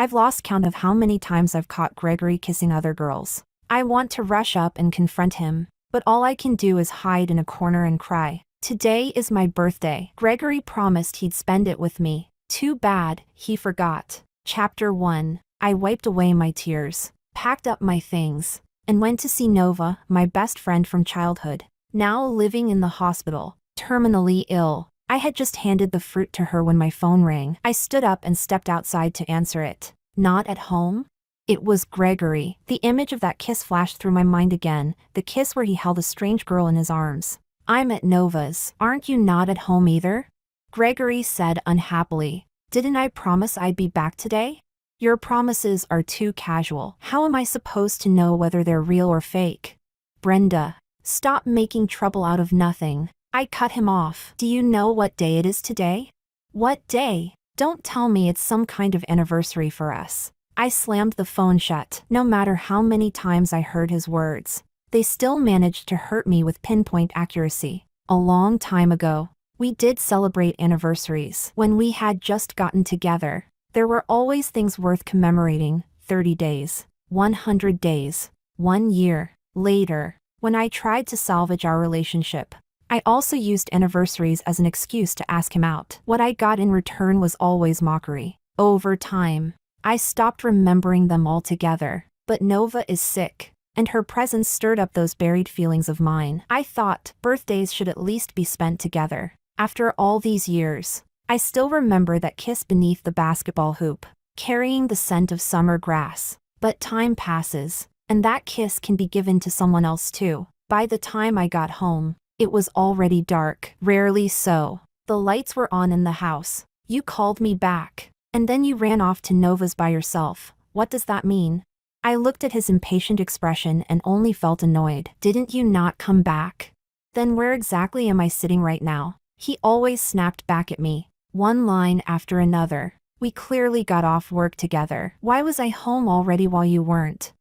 I've lost count of how many times I've caught Gregory kissing other girls. I want to rush up and confront him, but all I can do is hide in a corner and cry. Today is my birthday. Gregory promised he'd spend it with me. Too bad, he forgot. Chapter 1. I wiped away my tears, packed up my things, and went to see Nova, my best friend from childhood. Now living in the hospital, terminally ill. I had just handed the fruit to her when my phone rang. I stood up and stepped outside to answer it. Not at home? It was Gregory. The image of that kiss flashed through my mind again, the kiss where he held a strange girl in his arms. I'm at Nova's. Aren't you not at home either? Gregory said unhappily. Didn't I promise I'd be back today? Your promises are too casual. How am I supposed to know whether they're real or fake? Brenda, stop making trouble out of nothing. I cut him off. Do you know what day it is today? What day? Don't tell me it's some kind of anniversary for us. I slammed the phone shut. No matter how many times I heard his words, they still managed to hurt me with pinpoint accuracy. A long time ago, we did celebrate anniversaries. When we had just gotten together, there were always things worth commemorating. 30 days, 100 days, 1 year. Later, when I tried to salvage our relationship, I also used anniversaries as an excuse to ask him out. What I got in return was always mockery. Over time, I stopped remembering them altogether. But Nova is sick, and her presence stirred up those buried feelings of mine. I thought birthdays should at least be spent together. After all these years, I still remember that kiss beneath the basketball hoop, carrying the scent of summer grass. But time passes, and that kiss can be given to someone else too. By the time I got home, it was already dark. Rarely so. The lights were on in the house. You called me back, and then you ran off to Nova's by yourself. What does that mean? I looked at his impatient expression and only felt annoyed. Didn't you not come back? Then where exactly am I sitting right now? He always snapped back at me, one line after another. We clearly got off work together. Why was I home already while you weren't?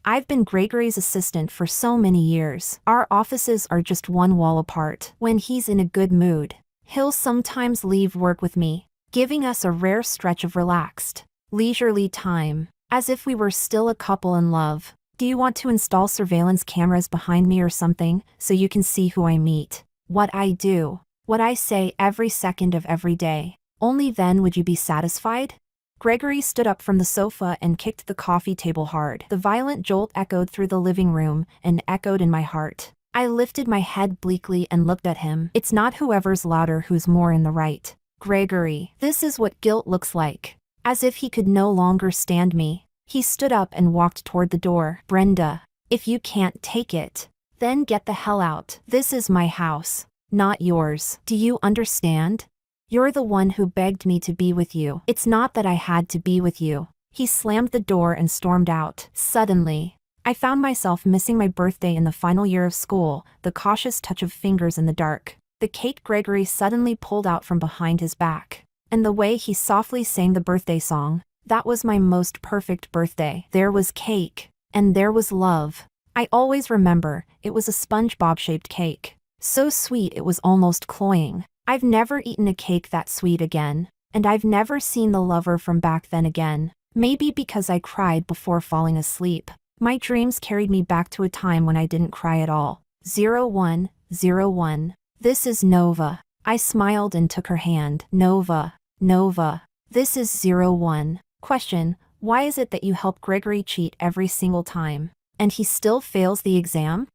I've been Gregory's assistant for so many years. Our offices are just one wall apart. When he's in a good mood, he'll sometimes leave work with me, giving us a rare stretch of relaxed, leisurely time, as if we were still a couple in love. Do you want to install surveillance cameras behind me or something, so you can see who I meet, what I do, what I say every second of every day? Only then would you be satisfied? Gregory stood up from the sofa and kicked the coffee table hard. The violent jolt echoed through the living room and echoed in my heart. I lifted my head bleakly and looked at him. It's not whoever's louder who's more in the right. Gregory, this is what guilt looks like. As if he could no longer stand me, he stood up and walked toward the door. Brenda, if you can't take it, then get the hell out. This is my house, not yours. Do you understand? You're the one who begged me to be with you. It's not that I had to be with you. He slammed the door and stormed out. Suddenly, I found myself missing my birthday in the final year of school, the cautious touch of fingers in the dark, the cake Gregory suddenly pulled out from behind his back, and the way he softly sang the birthday song. That was my most perfect birthday. There was cake, and there was love. I always remember, it was a SpongeBob-shaped cake. So sweet it was almost cloying. I've never eaten a cake that sweet again, and I've never seen the lover from back then again. Maybe because I cried before falling asleep. My dreams carried me back to a time when I didn't cry at all. 0101. This is Nova. I smiled and took her hand. Nova. Nova. This is 01. Question, why is it that you help Gregory cheat every single time, and he still fails the exam?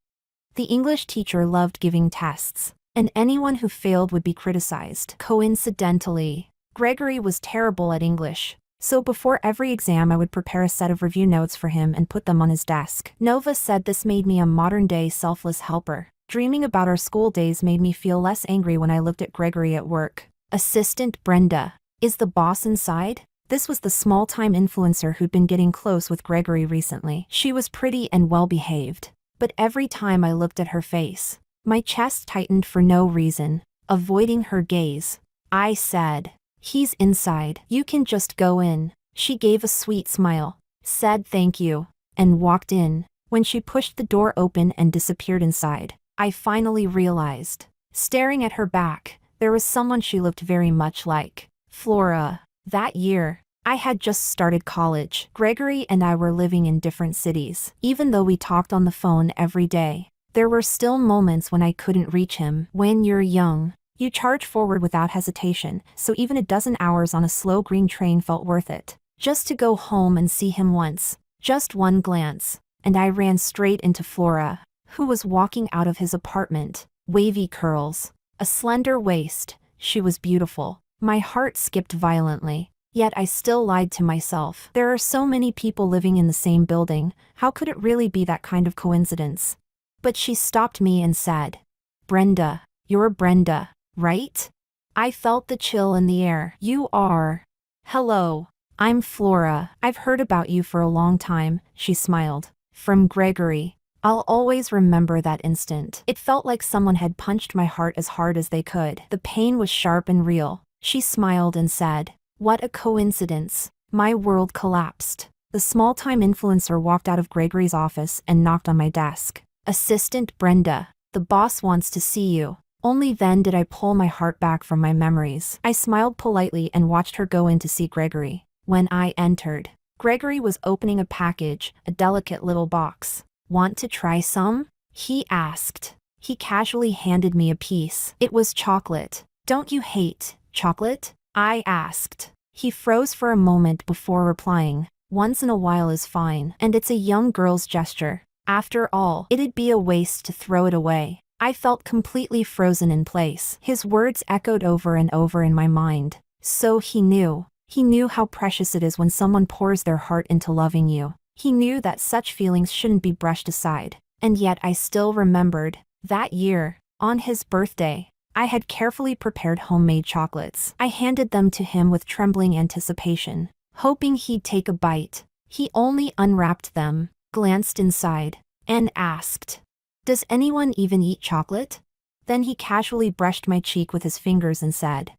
The English teacher loved giving tests, and anyone who failed would be criticized. Coincidentally, Gregory was terrible at English, so before every exam I would prepare a set of review notes for him and put them on his desk. Nova said this made me a modern-day selfless helper. Dreaming about our school days made me feel less angry when I looked at Gregory at work. Assistant Brenda, is the boss inside? This was the small-time influencer who'd been getting close with Gregory recently. She was pretty and well-behaved, but every time I looked at her face, my chest tightened for no reason. Avoiding her gaze, I said, "He's inside. You can just go in." She gave a sweet smile, said thank you, and walked in. When she pushed the door open and disappeared inside, I finally realized, staring at her back, there was someone she looked very much like. Flora. That year, I had just started college. Gregory and I were living in different cities. Even though we talked on the phone every day, there were still moments when I couldn't reach him. When you're young, you charge forward without hesitation, so even a dozen hours on a slow green train felt worth it. Just to go home and see him once. Just one glance. And I ran straight into Flora, who was walking out of his apartment. Wavy curls. A slender waist. She was beautiful. My heart skipped violently. Yet I still lied to myself. There are so many people living in the same building. How could it really be that kind of coincidence? But she stopped me and said, "Brenda, you're Brenda, right?" I felt the chill in the air. "You are." "Hello. I'm Flora. I've heard about you for a long time," she smiled. "From Gregory." I'll always remember that instant. It felt like someone had punched my heart as hard as they could. The pain was sharp and real. She smiled and said, "What a coincidence." My world collapsed. The small-time influencer walked out of Gregory's office and knocked on my desk. "Assistant Brenda, the boss wants to see you." Only then did I pull my heart back from my memories. I smiled politely and watched her go in to see Gregory. When I entered, Gregory was opening a package, a delicate little box. "Want to try some?" he asked. He casually handed me a piece. It was chocolate. "Don't you hate chocolate?" I asked. He froze for a moment before replying. "Once in a while is fine, and it's a young girl's gesture. After all, it'd be a waste to throw it away." I felt completely frozen in place. His words echoed over and over in my mind. So he knew. He knew how precious it is when someone pours their heart into loving you. He knew that such feelings shouldn't be brushed aside. And yet I still remembered. That year, on his birthday, I had carefully prepared homemade chocolates. I handed them to him with trembling anticipation, hoping he'd take a bite. He only unwrapped them, glanced inside, and asked, "Does anyone even eat chocolate?" Then he casually brushed my cheek with his fingers and said,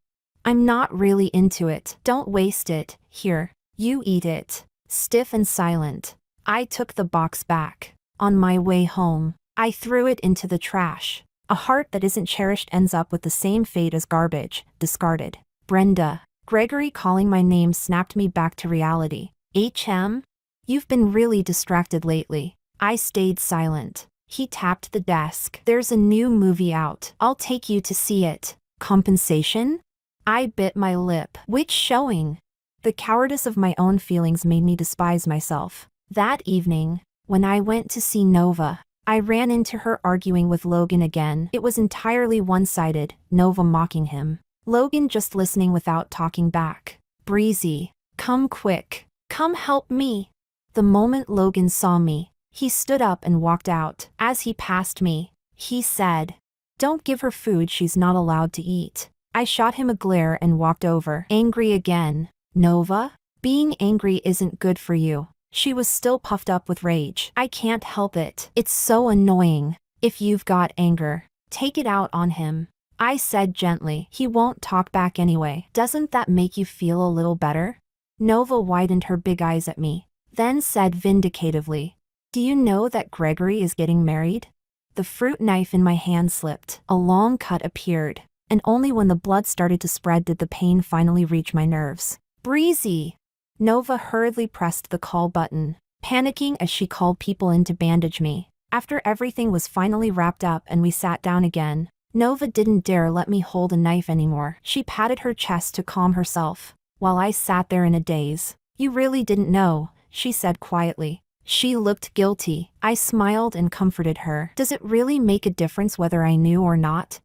"I'm not really into it. Don't waste it. Here, you eat it." Stiff and silent, I took the box back. On my way home, I threw it into the trash. A heart that isn't cherished ends up with the same fate as garbage, discarded. "Brenda." Gregory calling my name snapped me back to reality. "HM? You've been really distracted lately." I stayed silent. He tapped the desk. "There's a new movie out. I'll take you to see it." "Compensation?" I bit my lip. "Which showing?" The cowardice of my own feelings made me despise myself. That evening, when I went to see Nova, I ran into her arguing with Logan again. It was entirely one-sided, Nova mocking him. Logan just listening without talking back. "Breezy, come quick. Come help me." The moment Logan saw me, he stood up and walked out. As he passed me, he said, "Don't give her food she's not allowed to eat." I shot him a glare and walked over. Angry again. "Nova? Being angry isn't good for you." She was still puffed up with rage. "I can't help it. It's so annoying. If you've got anger, take it out on him." I said gently. "He won't talk back anyway. Doesn't that make you feel a little better?" Nova widened her big eyes at me, then said vindicatively, "Do you know that Gregory is getting married?" The fruit knife in my hand slipped. A long cut appeared, and only when the blood started to spread did the pain finally reach my nerves. "Breezy." Nova hurriedly pressed the call button, panicking as she called people in to bandage me. After everything was finally wrapped up and we sat down again, Nova didn't dare let me hold a knife anymore. She patted her chest to calm herself, while I sat there in a daze. "You really didn't know," she said quietly. She looked guilty. I smiled and comforted her. "Does it really make a difference whether I knew or not?"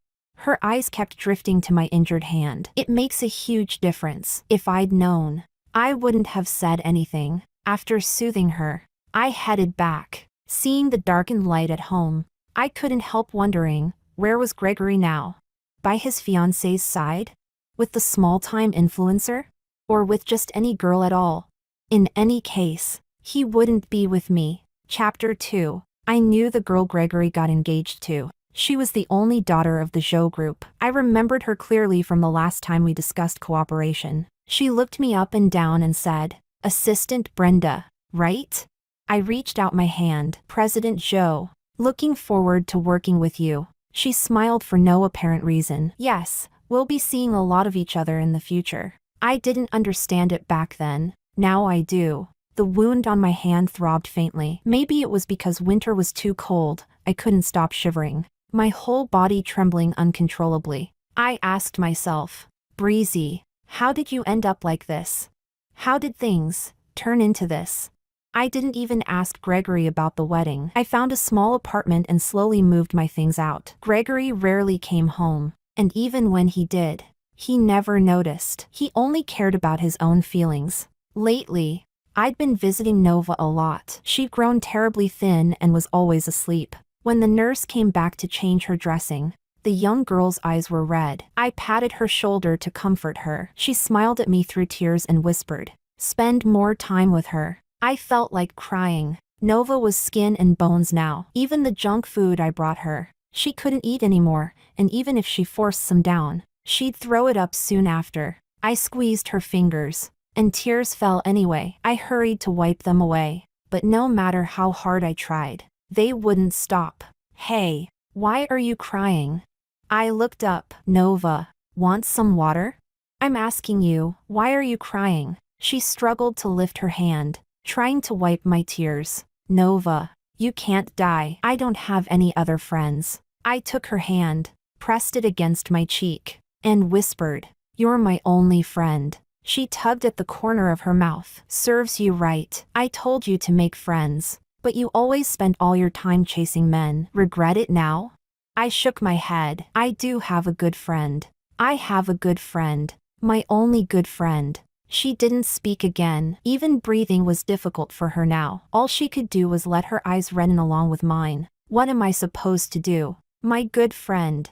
Her eyes kept drifting to my injured hand. "It makes a huge difference. If I'd known, I wouldn't have said anything." After soothing her, I headed back. Seeing the darkened light at home, I couldn't help wondering, where was Gregory now? By his fiancée's side? With the small-time influencer? Or with just any girl at all? In any case, he wouldn't be with me. Chapter 2. I knew the girl Gregory got engaged to. She was the only daughter of the Zhou group. I remembered her clearly from the last time we discussed cooperation. She looked me up and down and said, "Assistant Brenda, right?" I reached out my hand. "President Zhou. Looking forward to working with you." She smiled for no apparent reason. "Yes, we'll be seeing a lot of each other in the future." I didn't understand it back then. Now I do. The wound on my hand throbbed faintly. Maybe it was because winter was too cold. I couldn't stop shivering, my whole body trembling uncontrollably. I asked myself, Breezy, how did you end up like this? How did things turn into this? I didn't even ask Gregory about the wedding. I found a small apartment and slowly moved my things out. Gregory rarely came home, and even when he did, he never noticed. He only cared about his own feelings. Lately, I'd been visiting Nova a lot. She'd grown terribly thin and was always asleep. When the nurse came back to change her dressing, the young girl's eyes were red. I patted her shoulder to comfort her. She smiled at me through tears and whispered, "Spend more time with her." I felt like crying. Nova was skin and bones now. Even the junk food I brought her, she couldn't eat anymore, and even if she forced some down, she'd throw it up soon after. I squeezed her fingers, and tears fell anyway. I hurried to wipe them away, but no matter how hard I tried, they wouldn't stop. "Hey, why are you crying?" I looked up. "Nova, want some water?" "I'm asking you, why are you crying?" She struggled to lift her hand, trying to wipe my tears. "Nova, you can't die. I don't have any other friends." I took her hand, pressed it against my cheek, and whispered, "You're my only friend." She tugged at the corner of her mouth. "Serves you right. I told you to make friends, but you always spent all your time chasing men. Regret it now?" I shook my head. "I do have a good friend. I have a good friend. My only good friend." She didn't speak again. Even breathing was difficult for her now. All she could do was let her eyes redden along with mine. What am I supposed to do? "My good friend.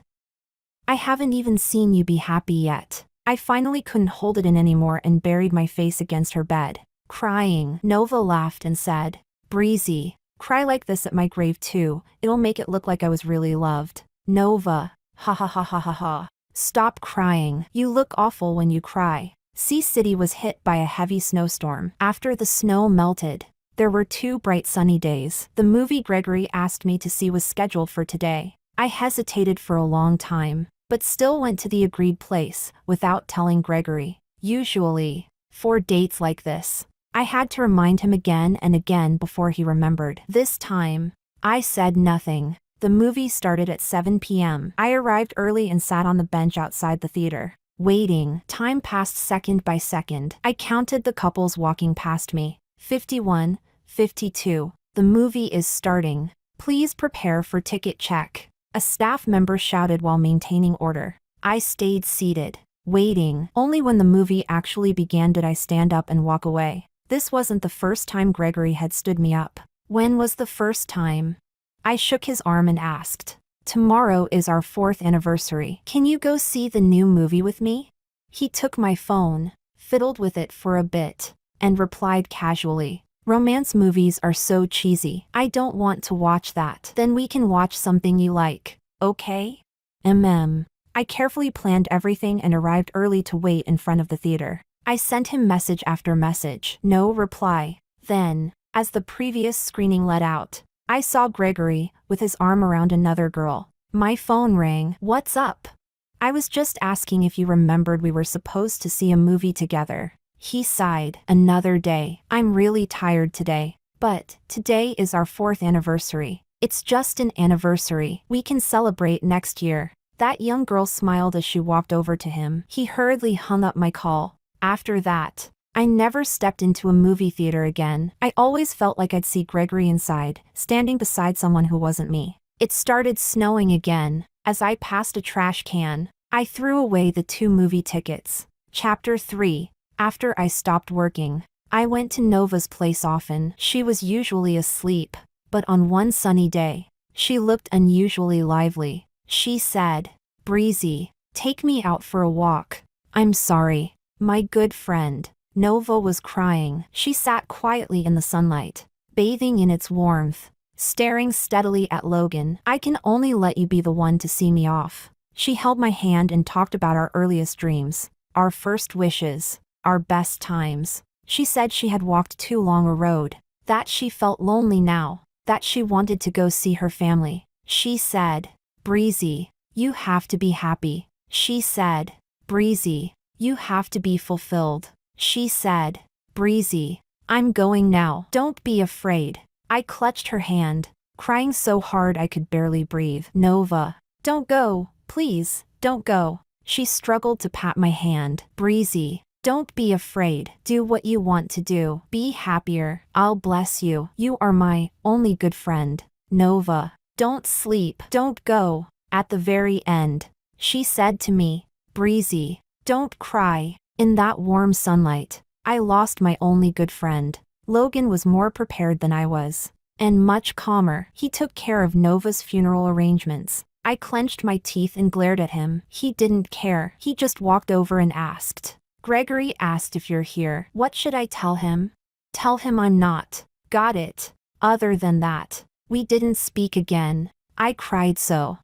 I haven't even seen you be happy yet." I finally couldn't hold it in anymore and buried my face against her bed, crying. Nova laughed and said, "Breezy, cry like this at my grave too. It'll make it look like I was really loved." "Nova, ha ha ha ha ha ha. Stop crying. You look awful when you cry." Sea City was hit by a heavy snowstorm. After the snow melted, there were 2 bright sunny days. The movie Gregory asked me to see was scheduled for today. I hesitated for a long time, but still went to the agreed place, without telling Gregory. Usually, for dates like this, I had to remind him again and again before he remembered. This time, I said nothing. The movie started at 7 p.m. I arrived early and sat on the bench outside the theater, waiting. Time passed second by second. I counted the couples walking past me. 51, 52. The movie is starting. Please prepare for ticket check. A staff member shouted while maintaining order. I stayed seated, waiting. Only when the movie actually began did I stand up and walk away. This wasn't the first time Gregory had stood me up. When was the first time? I shook his arm and asked, "Tomorrow is our 4th anniversary. Can you go see the new movie with me?" He took my phone, fiddled with it for a bit, and replied casually, "Romance movies are so cheesy. I don't want to watch that." "Then we can watch something you like, okay?" I carefully planned everything and arrived early to wait in front of the theater. I sent him message after message. No reply. Then, as the previous screening let out, I saw Gregory, with his arm around another girl. My phone rang. "What's up?" "I was just asking if you remembered we were supposed to see a movie together." He sighed. "Another day. I'm really tired today. But today is our 4th anniversary. It's just an anniversary. We can celebrate next year." That young girl smiled as she walked over to him. He hurriedly hung up my call. After that, I never stepped into a movie theater again. I always felt like I'd see Gregory inside, standing beside someone who wasn't me. It started snowing again. As I passed a trash can, I threw away the 2 movie tickets. Chapter 3. After I stopped working, I went to Nova's place often. She was usually asleep, but on one sunny day, she looked unusually lively. She said, "Breezy, take me out for a walk." "I'm sorry, my good friend." Nova was crying. She sat quietly in the sunlight, bathing in its warmth, staring steadily at Logan. "I can only let you be the one to see me off." She held my hand and talked about our earliest dreams, our first wishes, our best times. She said she had walked too long a road, that she felt lonely now, that she wanted to go see her family. She said, "Breezy, you have to be happy." She said, "Breezy, You have to be fulfilled. She said. Breezy. I'm going now. Don't be afraid. I clutched her hand, crying so hard I could barely breathe. Nova. Don't go, please, don't go. She struggled to pat my hand. Breezy. Don't be afraid. Do what you want to do. Be happier. I'll bless you. You are my only good friend. Nova. Don't sleep. Don't go. At the very end, she said to me, Breezy, don't cry. In that warm sunlight, I lost my only good friend. Logan was more prepared than I was, and much calmer. He took care of Nova's funeral arrangements. I clenched my teeth and glared at him. He didn't care. He just walked over and asked. Gregory asked if you're here. What should I tell him? Tell him I'm not. Got it. Other than that, we didn't speak again. I cried so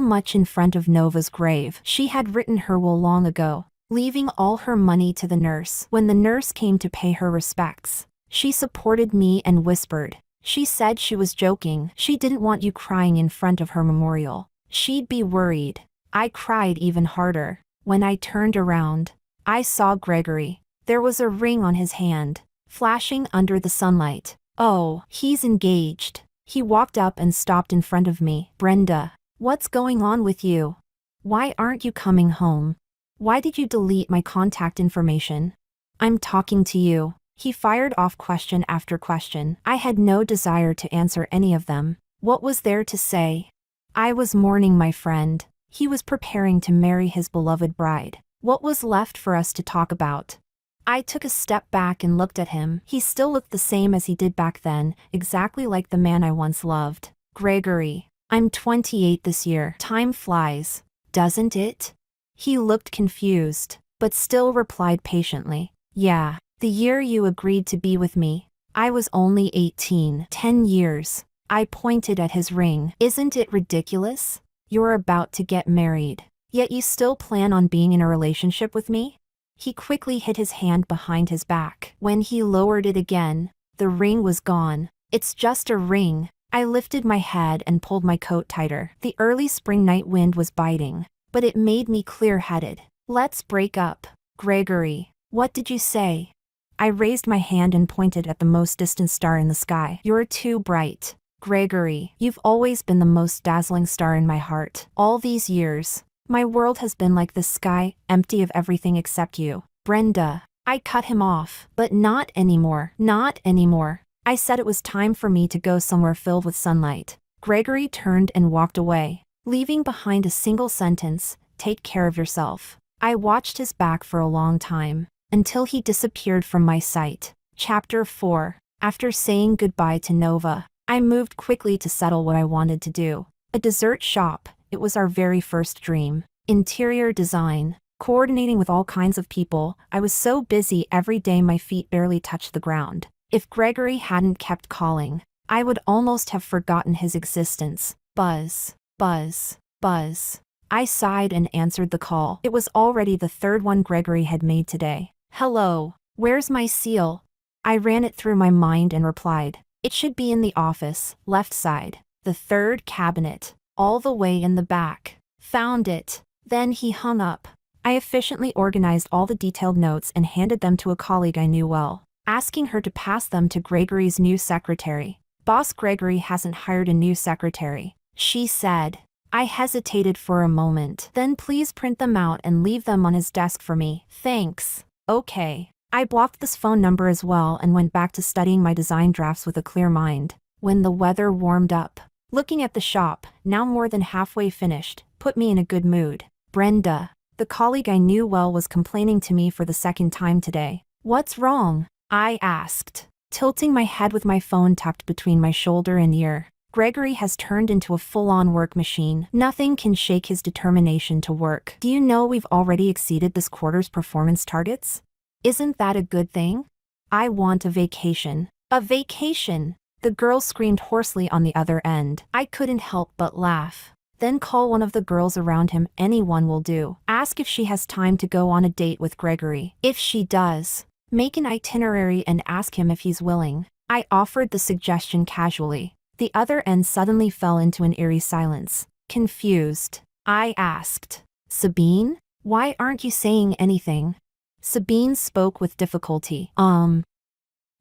much in front of Nova's grave. She had written her will long ago, leaving all her money to the nurse. When the nurse came to pay her respects, she supported me and whispered. She said she was joking. She didn't want you crying in front of her memorial. She'd be worried. I cried even harder. When I turned around, I saw Gregory. There was a ring on his hand, flashing under the sunlight. Oh, he's engaged. He walked up and stopped in front of me. Brenda, what's going on with you? Why aren't you coming home? Why did you delete my contact information? I'm talking to you. He fired off question after question. I had no desire to answer any of them. What was there to say? I was mourning my friend. He was preparing to marry his beloved bride. What was left for us to talk about? I took a step back and looked at him. He still looked the same as he did back then, exactly like the man I once loved. Gregory, I'm 28 this year. Time flies, doesn't it? He looked confused, but still replied patiently. Yeah, the year you agreed to be with me. I was only 18. 10 years. I pointed at his ring. Isn't it ridiculous? You're about to get married, yet you still plan on being in a relationship with me? He quickly hid his hand behind his back. When he lowered it again, the ring was gone. It's just a ring. I lifted my head and pulled my coat tighter. The early spring night wind was biting, but it made me clear-headed. Let's break up. Gregory, what did you say? I raised my hand and pointed at the most distant star in the sky. You're too bright. Gregory, you've always been the most dazzling star in my heart. All these years, my world has been like the sky, empty of everything except you. Brenda. I cut him off. But not anymore. Not anymore. I said it was time for me to go somewhere filled with sunlight. Gregory turned and walked away, leaving behind a single sentence, take care of yourself. I watched his back for a long time, until he disappeared from my sight. Chapter 4. After saying goodbye to Nova, I moved quickly to settle what I wanted to do. A dessert shop. It was our very first dream. Interior design. Coordinating with all kinds of people. I was so busy every day my feet barely touched the ground. If Gregory hadn't kept calling, I would almost have forgotten his existence. Buzz. Buzz. Buzz. I sighed and answered the call. It was already the third one Gregory had made today. Hello. Where's my seal? I ran it through my mind and replied. It should be in the office, left side. The third cabinet. All the way in the back. Found it. Then he hung up. I efficiently organized all the detailed notes and handed them to a colleague I knew well, asking her to pass them to Gregory's new secretary. Boss Gregory hasn't hired a new secretary, she said. I hesitated for a moment. Then please print them out and leave them on his desk for me. Thanks. Okay. I blocked this phone number as well and went back to studying my design drafts with a clear mind. When the weather warmed up, looking at the shop, now more than halfway finished, put me in a good mood. Brenda, the colleague I knew well, was complaining to me for the second time today. What's wrong? I asked, tilting my head with my phone tucked between my shoulder and ear. Gregory has turned into a full-on work machine. Nothing can shake his determination to work. Do you know we've already exceeded this quarter's performance targets? Isn't that a good thing? I want a vacation. A vacation! The girl screamed hoarsely on the other end. I couldn't help but laugh. Then call one of the girls around him. Anyone will do. Ask if she has time to go on a date with Gregory. If she does, make an itinerary and ask him if he's willing. I offered the suggestion casually. The other end suddenly fell into an eerie silence. Confused, I asked, Sabine? Why aren't you saying anything? Sabine spoke with difficulty.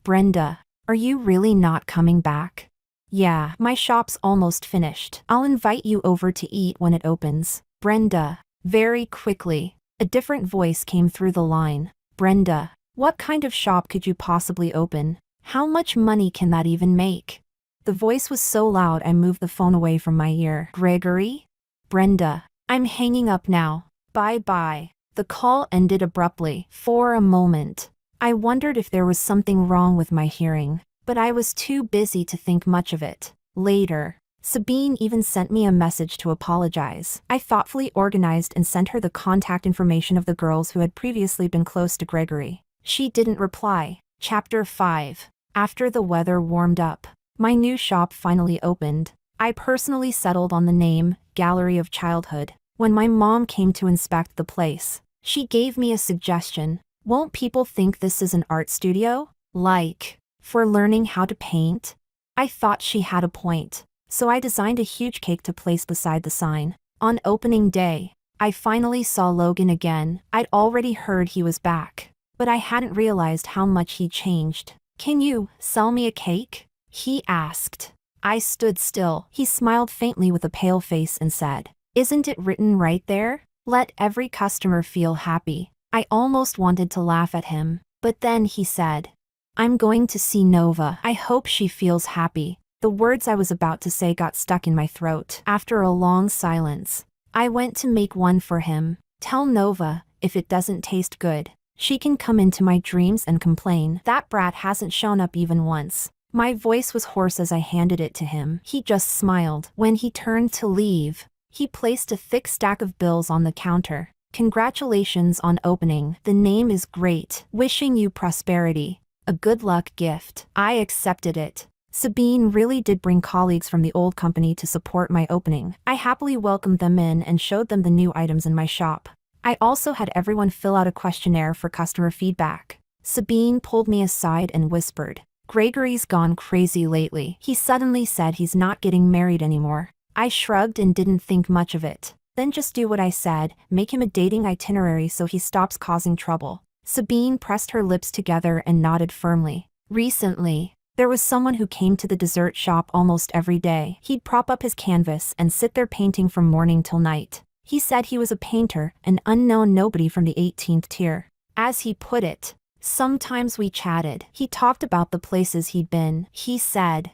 Brenda, are you really not coming back? Yeah, my shop's almost finished. I'll invite you over to eat when it opens. Brenda. Very quickly, a different voice came through the line. Brenda, what kind of shop could you possibly open? How much money can that even make? The voice was so loud I moved the phone away from my ear. Gregory? Brenda, I'm hanging up now. Bye-bye. The call ended abruptly. For a moment, I wondered if there was something wrong with my hearing, but I was too busy to think much of it. Later, Sabine even sent me a message to apologize. I thoughtfully organized and sent her the contact information of the girls who had previously been close to Gregory. She didn't reply. Chapter 5. After the weather warmed up, my new shop finally opened. I personally settled on the name, Gallery of Childhood. When my mom came to inspect the place, she gave me a suggestion. Won't people think this is an art studio? Like, for learning how to paint? I thought she had a point, so I designed a huge cake to place beside the sign. On opening day, I finally saw Logan again. I'd already heard he was back, but I hadn't realized how much he'd changed. Can you sell me a cake? He asked. I stood still. He smiled faintly with a pale face and said, Isn't it written right there? Let every customer feel happy. I almost wanted to laugh at him, but then he said, I'm going to see Nova. I hope she feels happy. The words I was about to say got stuck in my throat. After a long silence, I went to make one for him. Tell Nova, if it doesn't taste good, she can come into my dreams and complain. That brat hasn't shown up even once. My voice was hoarse as I handed it to him. He just smiled. When he turned to leave, he placed a thick stack of bills on the counter. Congratulations on opening. The name is great. Wishing you prosperity. A good luck gift. I accepted it. Sabine really did bring colleagues from the old company to support my opening. I happily welcomed them in and showed them the new items in my shop. I also had everyone fill out a questionnaire for customer feedback. Sabine pulled me aside and whispered, Gregory's gone crazy lately. He suddenly said he's not getting married anymore. I shrugged and didn't think much of it. Then just do what I said, make him a dating itinerary so he stops causing trouble. Sabine pressed her lips together and nodded firmly. Recently, there was someone who came to the dessert shop almost every day. He'd prop up his canvas and sit there painting from morning till night. He said he was a painter, an unknown nobody from the 18th tier. As he put it, sometimes we chatted. He talked about the places he'd been. He said,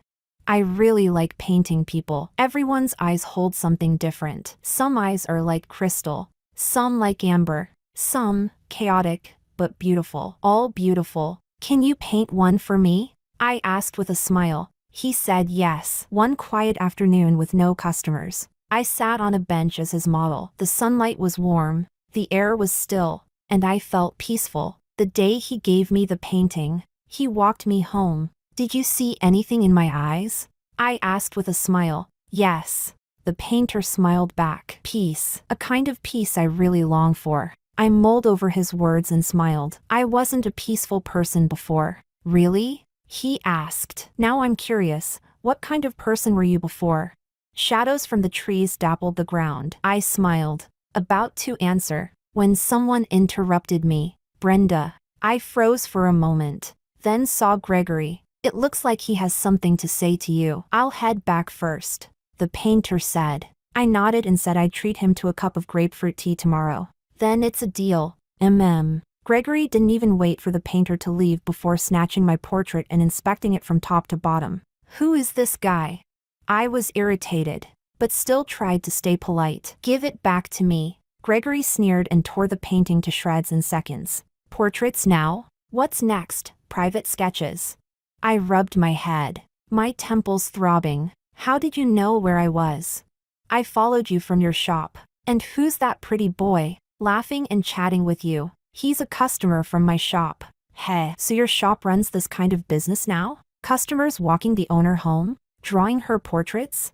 I really like painting people. Everyone's eyes hold something different. Some eyes are like crystal, some like amber, some chaotic, but beautiful. All beautiful. Can you paint one for me? I asked with a smile. He said yes. One quiet afternoon with no customers, I sat on a bench as his model. The sunlight was warm, the air was still, and I felt peaceful. The day he gave me the painting, he walked me home. Did you see anything in my eyes? I asked with a smile. Yes. The painter smiled back. Peace. A kind of peace I really long for. I mulled over his words and smiled. I wasn't a peaceful person before. Really? He asked. Now I'm curious, what kind of person were you before? Shadows from the trees dappled the ground. I smiled, about to answer, when someone interrupted me. Brenda. I froze for a moment, then saw Gregory. It looks like he has something to say to you. I'll head back first, the painter said. I nodded and said I'd treat him to a cup of grapefruit tea tomorrow. Then it's a deal. Gregory didn't even wait for the painter to leave before snatching my portrait and inspecting it from top to bottom. Who is this guy? I was irritated, but still tried to stay polite. Give it back to me. Gregory sneered and tore the painting to shreds in seconds. Portraits now? What's next? Private sketches? I rubbed my head, my temples throbbing. How did you know where I was? I followed you from your shop. And who's that pretty boy, laughing and chatting with you? He's a customer from my shop. Hey, so your shop runs this kind of business now? Customers walking the owner home, drawing her portraits?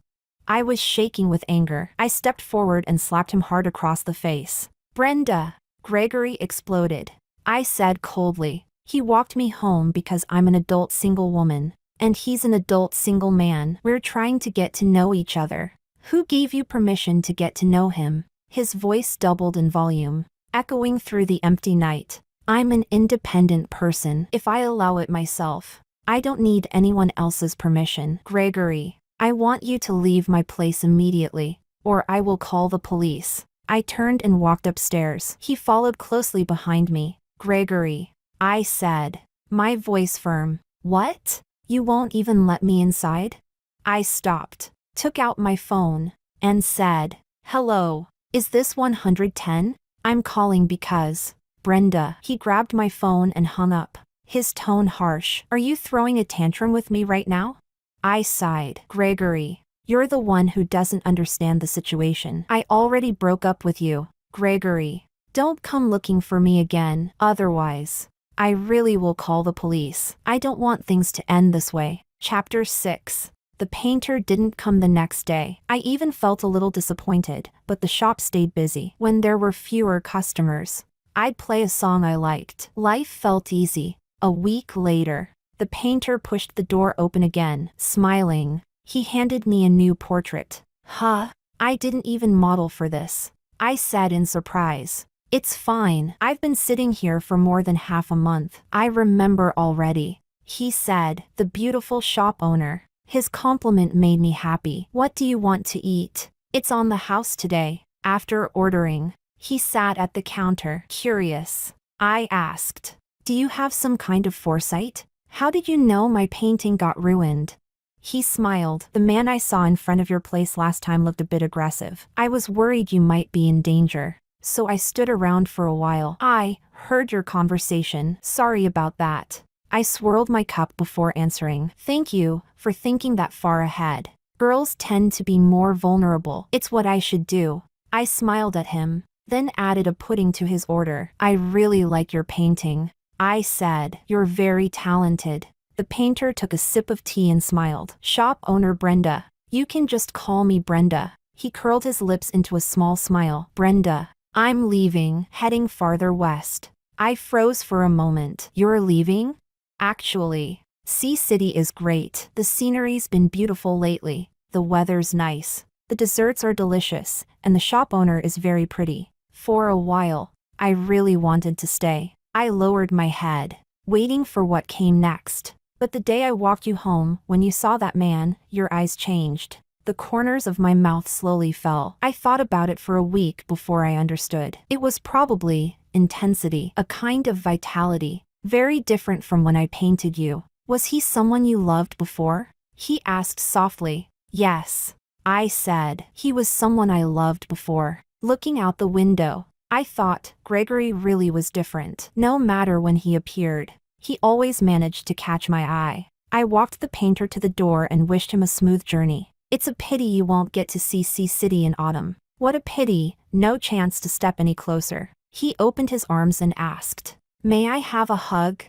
I was shaking with anger. I stepped forward and slapped him hard across the face. Brenda! Gregory exploded. I said coldly. He walked me home because I'm an adult single woman, and he's an adult single man. We're trying to get to know each other. Who gave you permission to get to know him? His voice doubled in volume. echoing through the empty night. I'm an independent person if I allow it myself. I don't need anyone else's permission. Gregory, I want you to leave my place immediately, or I will call the police. I turned and walked upstairs. He followed closely behind me. Gregory, I said, my voice firm. What? You won't even let me inside? I stopped, took out my phone, and said, hello, is this 110? I'm calling because, Brenda. He grabbed my phone and hung up, his tone harsh. Are you throwing a tantrum with me right now? I sighed. Gregory, you're the one who doesn't understand the situation. I already broke up with you. Gregory, don't come looking for me again, otherwise, I really will call the police. I don't want things to end this way. Chapter 6. The painter didn't come the next day. I even felt a little disappointed, but the shop stayed busy. When there were fewer customers, I'd play a song I liked. Life felt easy. A week later, the painter pushed the door open again, smiling. He handed me a new portrait. Huh? I didn't even model for this, I said in surprise. It's fine. I've been sitting here for more than half a month. I remember already, he said, the beautiful shop owner. His compliment made me happy. What do you want to eat? It's on the house today. After ordering, he sat at the counter, curious. I asked, do you have some kind of foresight? How did you know my painting got ruined? He smiled. The man I saw in front of your place last time looked a bit aggressive. I was worried you might be in danger, so I stood around for a while. I heard your conversation. Sorry about that. I swirled my cup before answering. Thank you for thinking that far ahead. Girls tend to be more vulnerable. It's what I should do. I smiled at him, then added a pudding to his order. I really like your painting, I said. You're very talented. The painter took a sip of tea and smiled. Shop owner Brenda. You can just call me Brenda. He curled his lips into a small smile. Brenda, I'm leaving, heading farther west. I froze for a moment. You're leaving? Actually, Sea City is great. The scenery's been beautiful lately. The weather's nice. The desserts are delicious, and the shop owner is very pretty. For a while, I really wanted to stay. I lowered my head, waiting for what came next. But the day I walked you home, when you saw that man, your eyes changed. The corners of my mouth slowly fell. I thought about it for a week before I understood. It was probably intensity, a kind of vitality, very different from when I painted you. Was he someone you loved before? He asked softly. Yes, I said. He was someone I loved before. Looking out the window, I thought Gregory really was different. No matter when he appeared, he always managed to catch my eye. I walked the painter to the door and wished him a smooth journey. It's a pity you won't get to see Sea City in autumn. What a pity, no chance to step any closer. He opened his arms and asked, may I have a hug?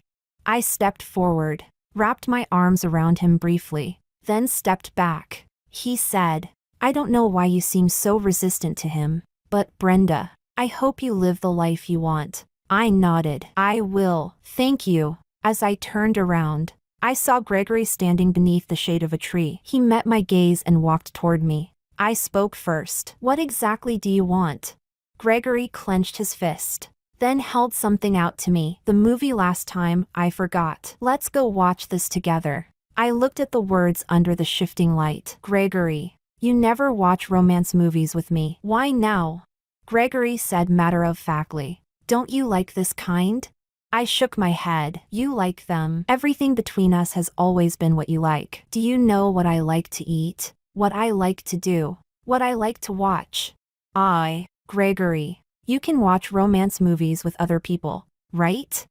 I stepped forward, wrapped my arms around him briefly, then stepped back. He said, I don't know why you seem so resistant to him, but Brenda, I hope you live the life you want. I nodded. I will, thank you. As I turned around, I saw Gregory standing beneath the shade of a tree. He met my gaze and walked toward me. I spoke first. What exactly do you want? Gregory clenched his fist, then held something out to me. The movie last time, I forgot. Let's go watch this together. I looked at the words under the shifting light. Gregory, you never watch romance movies with me. Why now? Gregory said matter-of-factly. Don't you like this kind? I shook my head. You like them. Everything between us has always been what you like. Do you know what I like to eat? What I like to do? What I like to watch? Gregory, you can watch romance movies with other people, right?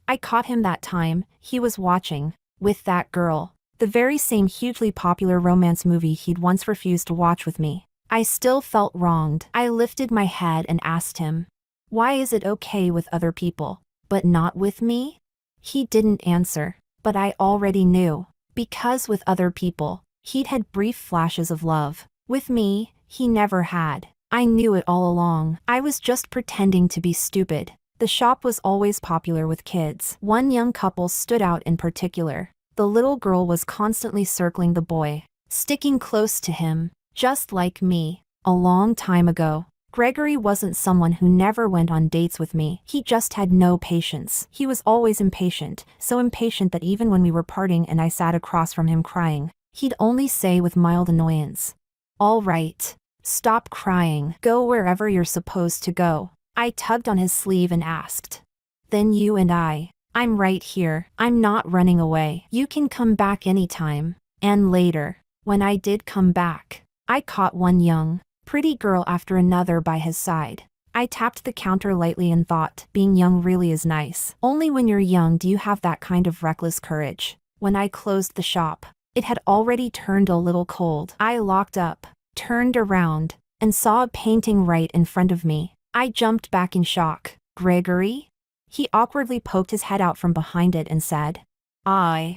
I caught him that time. He was watching, with that girl, the very same hugely popular romance movie he'd once refused to watch with me. I still felt wronged. I lifted my head and asked him, why is it okay with other people, but not with me? He didn't answer, but I already knew. Because with other people, he'd had brief flashes of love. With me, he never had. I knew it all along. I was just pretending to be stupid. The shop was always popular with kids. One young couple stood out in particular. The little girl was constantly circling the boy, sticking close to him, just like me. A long time ago, Gregory wasn't someone who never went on dates with me. He just had no patience. He was always impatient, so impatient that even when we were parting and I sat across from him crying, he'd only say with mild annoyance, "All right. Stop crying. Go wherever you're supposed to go." I tugged on his sleeve and asked, "Then you and I'm right here. I'm not running away. You can come back anytime." And later, when I did come back, I caught one young, pretty girl after another by his side. I tapped the counter lightly and thought, being young really is nice. Only when you're young do you have that kind of reckless courage. When I closed the shop, it had already turned a little cold. I locked up, turned around, and saw a painting right in front of me. I jumped back in shock. "Gregory?" He awkwardly poked his head out from behind it and said, "I."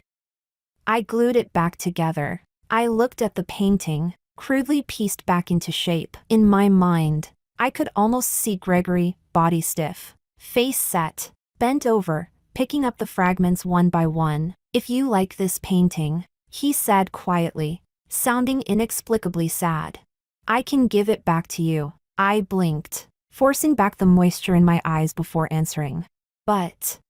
I glued it back together. I looked at the painting, crudely pieced back into shape. In my mind, I could almost see Gregory, body stiff, face set, bent over, picking up the fragments one by one. "If you like this painting," he said quietly, sounding inexplicably sad, "I can give it back to you." I blinked, forcing back the moisture in my eyes before answering. "But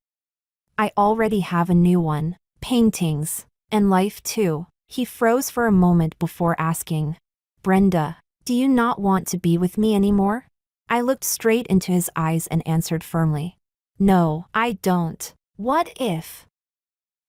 I already have a new one. Paintings. And life too." He froze for a moment before asking, "Brenda, do you not want to be with me anymore?" I looked straight into his eyes and answered firmly, "No, I don't." "What if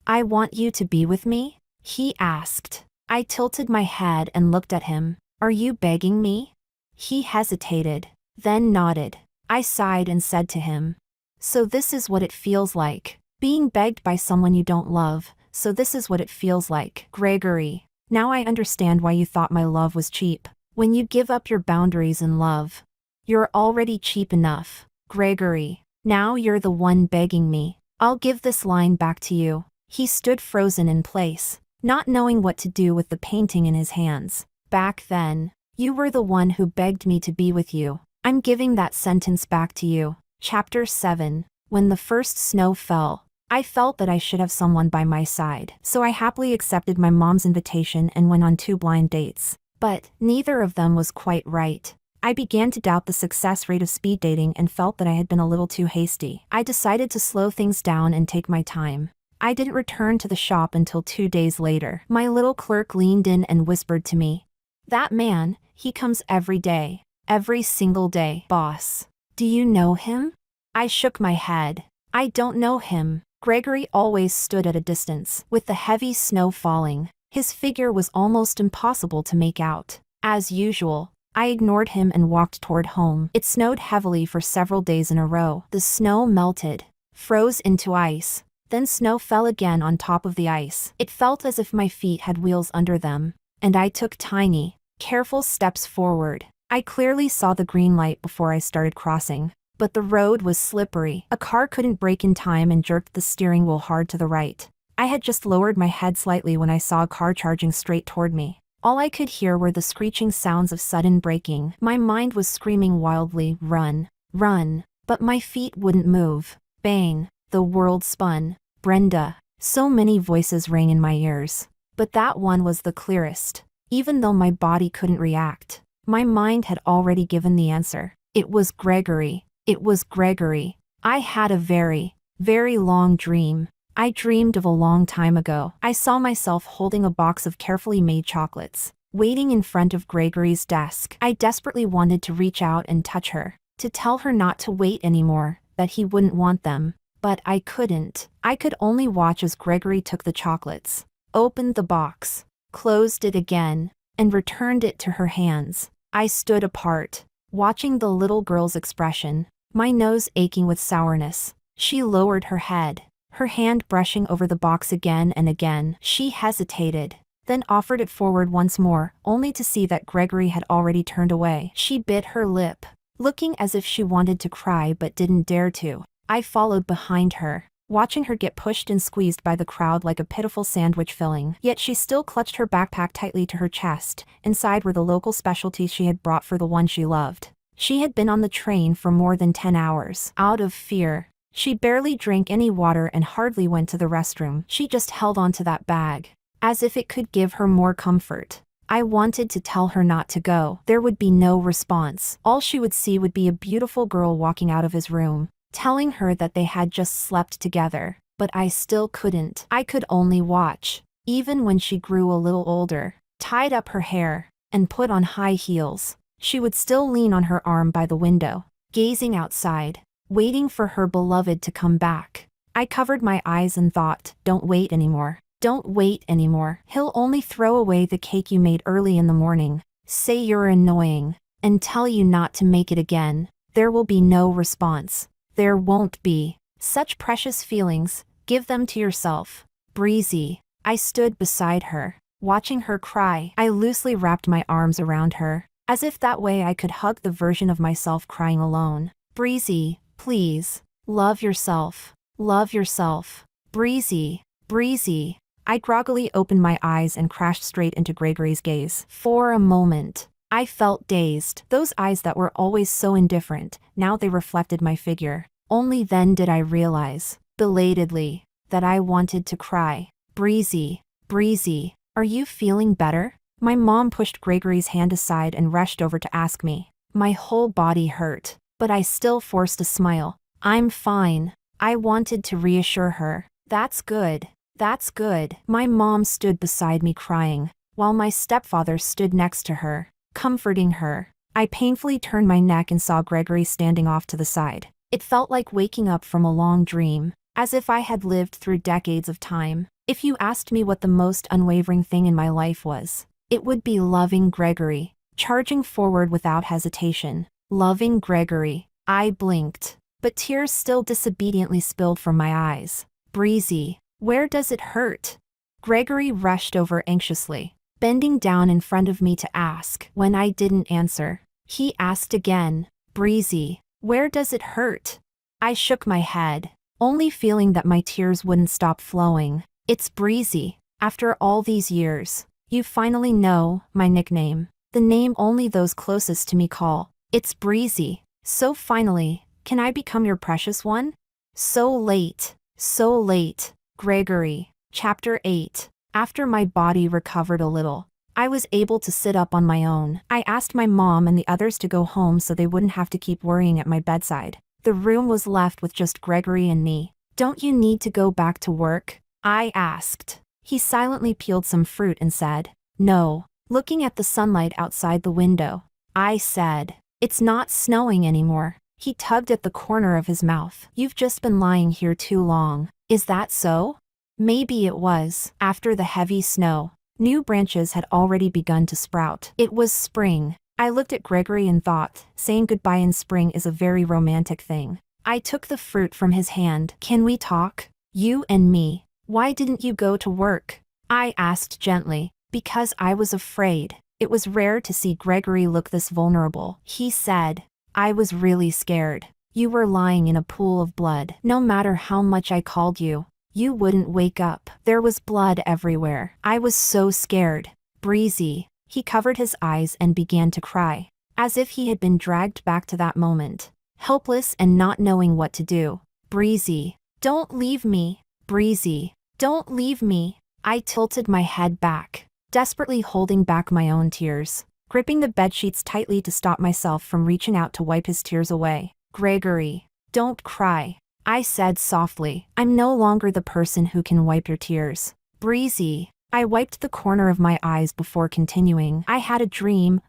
I want you to be with me?" he asked. I tilted my head and looked at him. "Are you begging me?" He hesitated, then nodded. I sighed and said to him, "So this is what it feels like, being begged by someone you don't love. So this is what it feels like." "Gregory, now I understand why you thought my love was cheap. When you give up your boundaries in love, you're already cheap enough. Gregory, now you're the one begging me." "I'll give this line back to you." He stood frozen in place, not knowing what to do with the painting in his hands. "Back then, you were the one who begged me to be with you. I'm giving that sentence back to you." Chapter 7. When the first snow fell, I felt that I should have someone by my side, so I happily accepted my mom's invitation and went on 2 blind dates. But neither of them was quite right. I began to doubt the success rate of speed dating and felt that I had been a little too hasty. I decided to slow things down and take my time. I didn't return to the shop until 2 days later. My little clerk leaned in and whispered to me, "That man, he comes every day. Every single day." "Boss, do you know him?" I shook my head. "I don't know him." Gregory always stood at a distance. With the heavy snow falling, his figure was almost impossible to make out. As usual, I ignored him and walked toward home. It snowed heavily for several days in a row. The snow melted, froze into ice, then snow fell again on top of the ice. It felt as if my feet had wheels under them, and I took tiny, careful steps forward. I clearly saw the green light before I started crossing, but the road was slippery. A car couldn't brake in time and jerked the steering wheel hard to the right. I had just lowered my head slightly when I saw a car charging straight toward me. All I could hear were the screeching sounds of sudden braking. My mind was screaming wildly, "Run, run," but my feet wouldn't move. Bang, the world spun. "Brenda." So many voices rang in my ears, but that one was the clearest. Even though my body couldn't react, my mind had already given the answer. It was Gregory. It was Gregory. I had a very, very long dream. I dreamed of a long time ago. I saw myself holding a box of carefully made chocolates, waiting in front of Gregory's desk. I desperately wanted to reach out and touch her, to tell her not to wait anymore, that he wouldn't want them. But I couldn't. I could only watch as Gregory took the chocolates, opened the box, closed it again, and returned it to her hands. I stood apart, watching the little girl's expression, my nose aching with sourness. She lowered her head, her hand brushing over the box again and again. She hesitated, then offered it forward once more, only to see that Gregory had already turned away. She bit her lip, looking as if she wanted to cry but didn't dare to. I followed behind her, watching her get pushed and squeezed by the crowd like a pitiful sandwich filling. Yet she still clutched her backpack tightly to her chest. Inside were the local specialties she had brought for the one she loved. She had been on the train for more than 10 hours. Out of fear, she barely drank any water and hardly went to the restroom. She just held onto that bag, as if it could give her more comfort. I wanted to tell her not to go. There would be no response. All she would see would be a beautiful girl walking out of his room, telling her that they had just slept together. But I still couldn't. I could only watch. Even when she grew a little older, tied up her hair, and put on high heels, she would still lean on her arm by the window, gazing outside, waiting for her beloved to come back. I covered my eyes and thought, don't wait anymore. Don't wait anymore. He'll only throw away the cake you made early in the morning, say you're annoying, and tell you not to make it again. There will be no response. There won't be. Such precious feelings, give them to yourself. Breezy. I stood beside her, watching her cry. I loosely wrapped my arms around her, as if that way I could hug the version of myself crying alone. Breezy, please. Love yourself. Love yourself. Breezy. Breezy. I groggily opened my eyes and crashed straight into Gregory's gaze. For a moment, I felt dazed. Those eyes that were always so indifferent, now they reflected my figure. Only then did I realize, belatedly, that I wanted to cry. Breezy, Breezy, are you feeling better? My mom pushed Gregory's hand aside and rushed over to ask me. My whole body hurt, but I still forced a smile. I'm fine. I wanted to reassure her. That's good. That's good. My mom stood beside me crying, while my stepfather stood next to her, comforting her. I painfully turned my neck and saw Gregory standing off to the side. It felt like waking up from a long dream, as if I had lived through decades of time. If you asked me what the most unwavering thing in my life was, it would be loving Gregory, charging forward without hesitation. Loving Gregory. I blinked, but tears still disobediently spilled from my eyes. Breezy. Where does it hurt? Gregory rushed over anxiously, bending down in front of me to ask. When I didn't answer, he asked again. Breezy, where does it hurt? I shook my head, only feeling that my tears wouldn't stop flowing. It's Breezy. After all these years, you finally know my nickname. The name only those closest to me call. It's Breezy. So finally, can I become your precious one? So late. So late. Gregory. Chapter 8. After my body recovered a little, I was able to sit up on my own. I asked my mom and the others to go home so they wouldn't have to keep worrying at my bedside. The room was left with just Gregory and me. Don't you need to go back to work? I asked. He silently peeled some fruit and said, no. Looking at the sunlight outside the window, I said, it's not snowing anymore. He tugged at the corner of his mouth. You've just been lying here too long. Is that so? Maybe it was. After the heavy snow, new branches had already begun to sprout. It was spring. I looked at Gregory and thought, saying goodbye in spring is a very romantic thing. I took the fruit from his hand. Can we talk? You and me. Why didn't you go to work? I asked gently. Because I was afraid. It was rare to see Gregory look this vulnerable. He said, I was really scared. You were lying in a pool of blood. No matter how much I called you, you wouldn't wake up. There was blood everywhere. I was so scared. Breezy. He covered his eyes and began to cry, as if he had been dragged back to that moment, helpless and not knowing what to do. Breezy. Don't leave me. Breezy. Don't leave me. I tilted my head back, desperately holding back my own tears, gripping the bedsheets tightly to stop myself from reaching out to wipe his tears away. Gregory, don't cry, I said softly. I'm no longer the person who can wipe your tears. Breezy. I wiped the corner of my eyes before continuing. I had a dream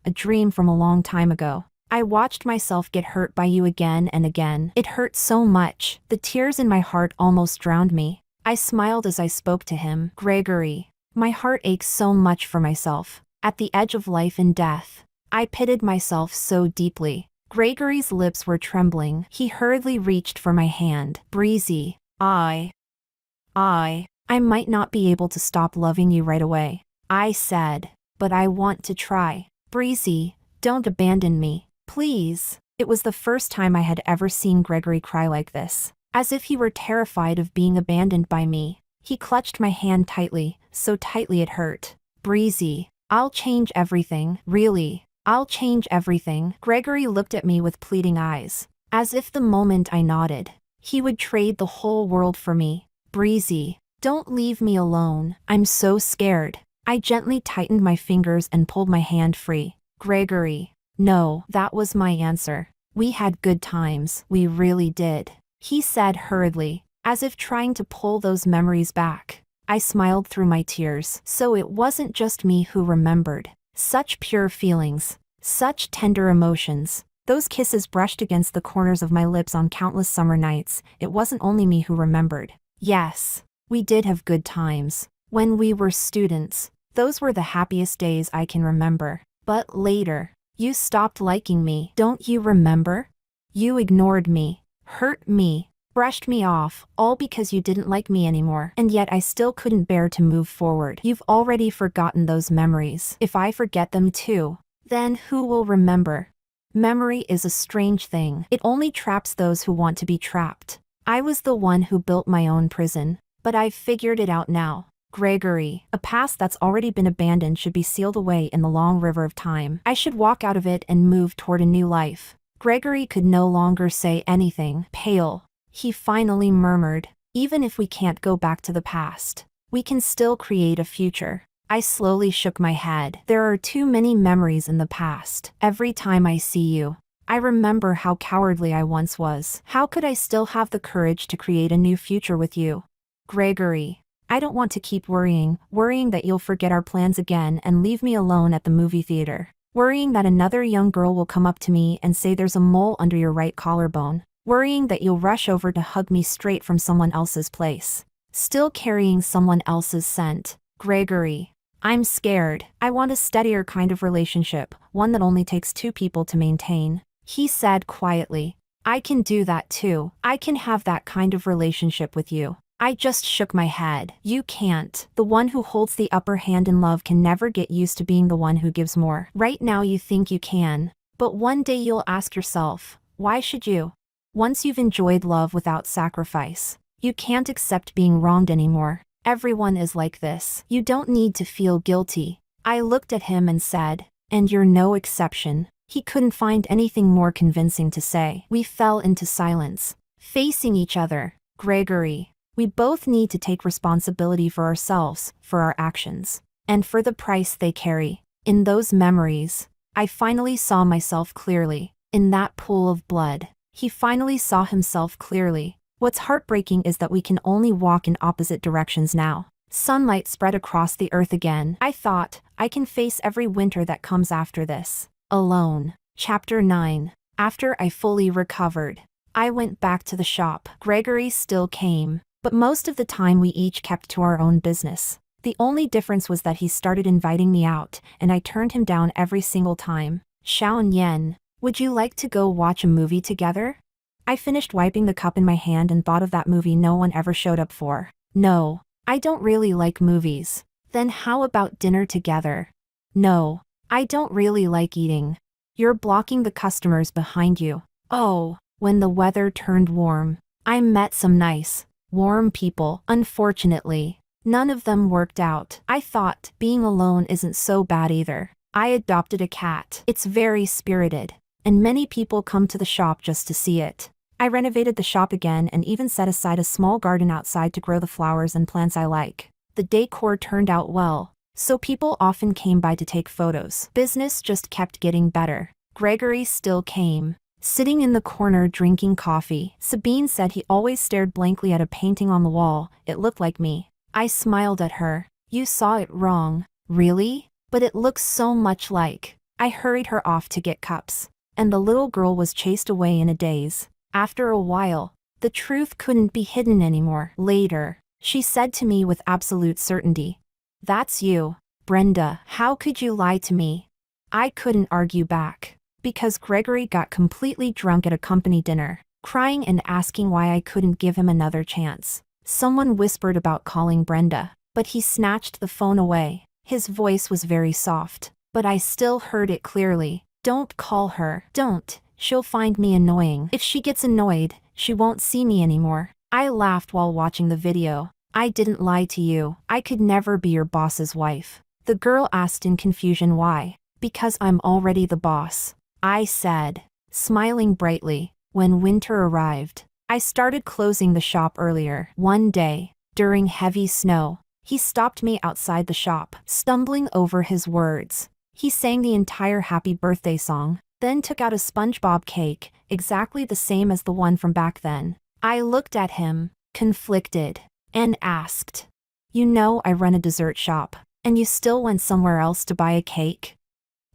from a long time ago. I watched myself get hurt by you again and again. It hurt so much. The tears in my heart almost drowned me. I smiled as I spoke to him. Gregory. My heart aches so much for myself. At the edge of life and death. I pitied myself so deeply. Gregory's lips were trembling. He hurriedly reached for my hand. Breezy. I might not be able to stop loving you right away, I said, but I want to try. Breezy, don't abandon me, please. It was the first time I had ever seen Gregory cry like this, as if he were terrified of being abandoned by me. He clutched my hand tightly, so tightly it hurt. Breezy, I'll change everything, really. I'll change everything. Gregory looked at me with pleading eyes, as if the moment I nodded, he would trade the whole world for me. Breezy, don't leave me alone. I'm so scared. I gently tightened my fingers and pulled my hand free. Gregory. No, that was my answer. We had good times, we really did. He said hurriedly, as if trying to pull those memories back. I smiled through my tears. So it wasn't just me who remembered. Such pure feelings. Such tender emotions. Those kisses brushed against the corners of my lips on countless summer nights. It wasn't only me who remembered. Yes, we did have good times. When we were students, those were the happiest days I can remember. But later, you stopped liking me. Don't you remember? You ignored me, hurt me, brushed me off, all because you didn't like me anymore. And yet I still couldn't bear to move forward. You've already forgotten those memories. If I forget them too, then who will remember? Memory is a strange thing. It only traps those who want to be trapped. I was the one who built my own prison, but I've figured it out now. Gregory, a past that's already been abandoned should be sealed away in the long river of time. I should walk out of it and move toward a new life. Gregory could no longer say anything. Pale, he finally murmured, even if we can't go back to the past, we can still create a future. I slowly shook my head. There are too many memories in the past. Every time I see you, I remember how cowardly I once was. How could I still have the courage to create a new future with you? Gregory, I don't want to keep worrying that you'll forget our plans again and leave me alone at the movie theater. Worrying that another young girl will come up to me and say there's a mole under your right collarbone. Worrying that you'll rush over to hug me straight from someone else's place. Still carrying someone else's scent. Gregory, I'm scared. I want a steadier kind of relationship, one that only takes two people to maintain. He said quietly, I can do that too. I can have that kind of relationship with you. I just shook my head. You can't. The one who holds the upper hand in love can never get used to being the one who gives more. Right now you think you can, but one day you'll ask yourself, why should you? Once you've enjoyed love without sacrifice, you can't accept being wronged anymore. Everyone is like this. You don't need to feel guilty. I looked at him and said, and you're no exception. He couldn't find anything more convincing to say. We fell into silence, facing each other. Gregory, we both need to take responsibility for ourselves, for our actions, and for the price they carry. In those memories, I finally saw myself clearly. In that pool of blood, he finally saw himself clearly. What's heartbreaking is that we can only walk in opposite directions now. Sunlight spread across the earth again. I thought, I can face every winter that comes after this. Alone. Chapter 9. After I fully recovered, I went back to the shop. Gregory still came, but most of the time we each kept to our own business. The only difference was that he started inviting me out, and I turned him down every single time. Xiao Nian, would you like to go watch a movie together? I finished wiping the cup in my hand and thought of that movie no one ever showed up for. No, I don't really like movies. Then how about dinner together? No, I don't really like eating. You're blocking the customers behind you. Oh, when the weather turned warm, I met some nice, warm people. Unfortunately, none of them worked out. I thought being alone isn't so bad either. I adopted a cat. It's very spirited, and many people come to the shop just to see it. I renovated the shop again and even set aside a small garden outside to grow the flowers and plants I like. The decor turned out well, so people often came by to take photos. Business just kept getting better. Gregory still came, sitting in the corner drinking coffee. Sabine said he always stared blankly at a painting on the wall. It looked like me. I smiled at her. You saw it wrong. Really? But it looks so much like. I hurried her off to get cups, and the little girl was chased away in a daze. After a while, the truth couldn't be hidden anymore. Later, she said to me with absolute certainty, that's you, Brenda. How could you lie to me? I couldn't argue back, because Gregory got completely drunk at a company dinner, crying and asking why I couldn't give him another chance. Someone whispered about calling Brenda, but he snatched the phone away. His voice was very soft, but I still heard it clearly. Don't call her. Don't. She'll find me annoying. If she gets annoyed, she won't see me anymore. I laughed while watching the video. I didn't lie to you. I could never be your boss's wife. The girl asked in confusion why. Because I'm already the boss, I said, smiling brightly. When winter arrived, I started closing the shop earlier. One day, during heavy snow, He stopped me outside the shop, stumbling over his words. He sang the entire happy birthday song, then took out a SpongeBob cake, exactly the same as the one from back then. I looked at him, conflicted, and asked, "You know I run a dessert shop, and you still went somewhere else to buy a cake?"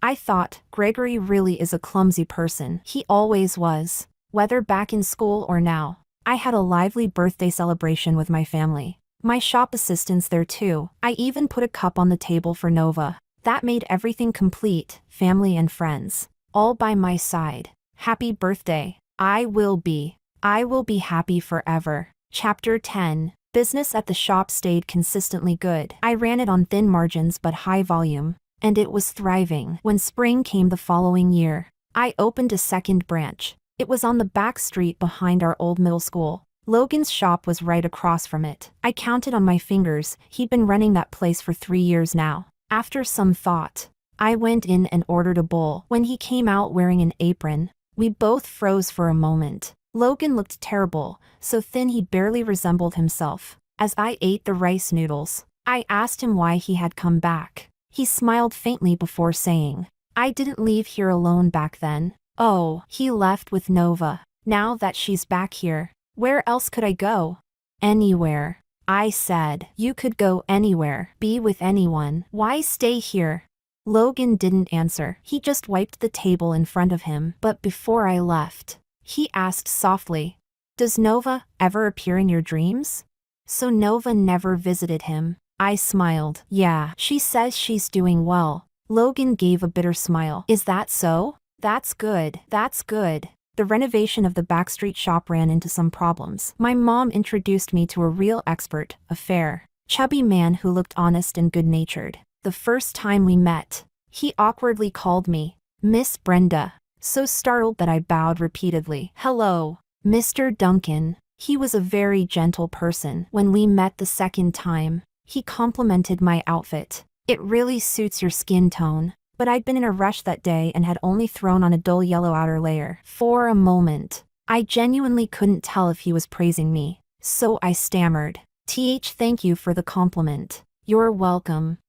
I thought, Gregory really is a clumsy person. He always was, whether back in school or now. I had a lively birthday celebration with my family. My shop assistants there too. I even put a cup on the table for Nova. That made everything complete, family and friends, all by my side. Happy birthday. I will be happy forever. Chapter 10. Business at the shop stayed consistently good. I ran it on thin margins but high volume, and it was thriving. When spring came the following year, I opened a second branch. It was on the back street behind our old middle school. Logan's shop was right across from it. I counted on my fingers. He'd been running that place for 3 years now. After some thought, I went in and ordered a bowl. When he came out wearing an apron, we both froze for a moment. Logan looked terrible, so thin he barely resembled himself. As I ate the rice noodles, I asked him why he had come back. He smiled faintly before saying, "I didn't leave here alone back then." "Oh, he left with Nova. Now that she's back here, where else could I go?" "Anywhere," I said. "You could go anywhere, be with anyone. Why stay here?" Logan didn't answer. He just wiped the table in front of him. But before I left, he asked softly, "Does Nova ever appear in your dreams?" So Nova never visited him. I smiled. "Yeah, she says she's doing well." Logan gave a bitter smile. "Is that so? That's good. That's good." The renovation of the backstreet shop ran into some problems. My mom introduced me to a real expert, a fair, chubby man who looked honest and good-natured. The first time we met, he awkwardly called me Miss Brenda, so startled that I bowed repeatedly. "Hello, Mr. Duncan." He was a very gentle person. When we met the second time, he complimented my outfit. "It really suits your skin tone." But I'd been in a rush that day and had only thrown on a dull yellow outer layer. For a moment, I genuinely couldn't tell if he was praising me, so I stammered, Thank you for the compliment." You're welcome,